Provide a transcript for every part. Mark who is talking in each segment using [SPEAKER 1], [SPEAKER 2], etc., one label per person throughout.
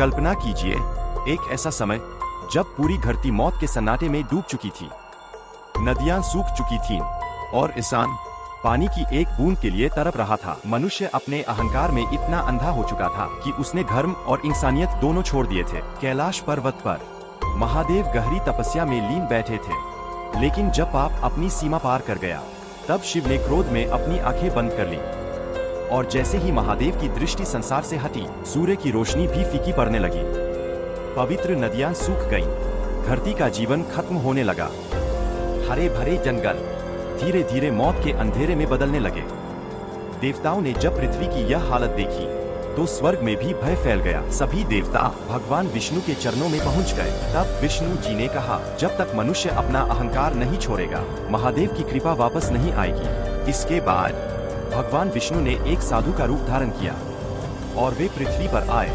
[SPEAKER 1] कल्पना कीजिए, एक ऐसा समय जब पूरी धरती मौत के सन्नाटे में डूब चुकी थी। नदियां सूख चुकी थीं और इंसान पानी की एक बूंद के लिए तड़प रहा था। मनुष्य अपने अहंकार में इतना अंधा हो चुका था कि उसने धर्म और इंसानियत दोनों छोड़ दिए थे। कैलाश पर्वत पर महादेव गहरी तपस्या में लीन बैठे थे, लेकिन जब पाप अपनी सीमा पार कर गया, तब शिव ने क्रोध में अपनी आंखें बंद कर ली और जैसे ही महादेव की दृष्टि संसार से हटी, सूर्य की रोशनी भी फीकी पड़ने लगी। पवित्र नदियां सूख गईं, धरती का जीवन खत्म होने लगा। हरे भरे जंगल धीरे धीरे मौत के अंधेरे में बदलने लगे। देवताओं ने जब पृथ्वी की यह हालत देखी, तो स्वर्ग में भी भय फैल गया। सभी देवता भगवान विष्णु के चरणों में पहुंच गए। तब विष्णु जी ने कहा, जब तक मनुष्य अपना अहंकार नहीं छोड़ेगा, महादेव की कृपा वापस नहीं आएगी। इसके बाद भगवान विष्णु ने एक साधु का रूप धारण किया और वे पृथ्वी पर आए,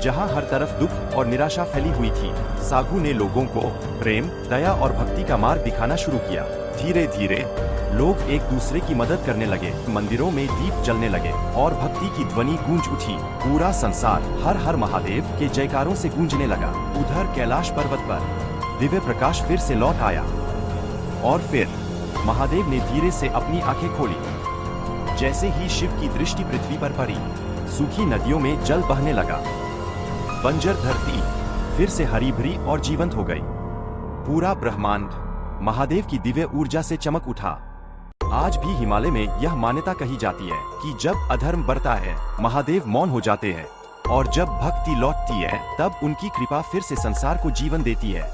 [SPEAKER 1] जहां हर तरफ दुख और निराशा फैली हुई थी। साधु ने लोगों को प्रेम, दया और भक्ति का मार्ग दिखाना शुरू किया। धीरे धीरे लोग एक दूसरे की मदद करने लगे, मंदिरों में दीप जलने लगे और भक्ति की ध्वनि गूंज उठी। पूरा संसार हर हर महादेव के जयकारों से गूंजने लगा। उधर कैलाश पर्वत पर दिव्य प्रकाश फिर से लौट आया और फिर महादेव ने धीरे से अपनी आंखें खोली। जैसे ही शिव की दृष्टि पृथ्वी पर पड़ी, सूखी नदियों में जल बहने लगा। बंजर धरती फिर से हरी भरी और जीवंत हो गई। पूरा ब्रह्मांड महादेव की दिव्य ऊर्जा से चमक उठा। आज भी हिमालय में यह मान्यता कही जाती है कि जब अधर्म बढ़ता है, महादेव मौन हो जाते हैं और जब भक्ति लौटती है, तब उनकी कृपा फिर से संसार को जीवन देती है।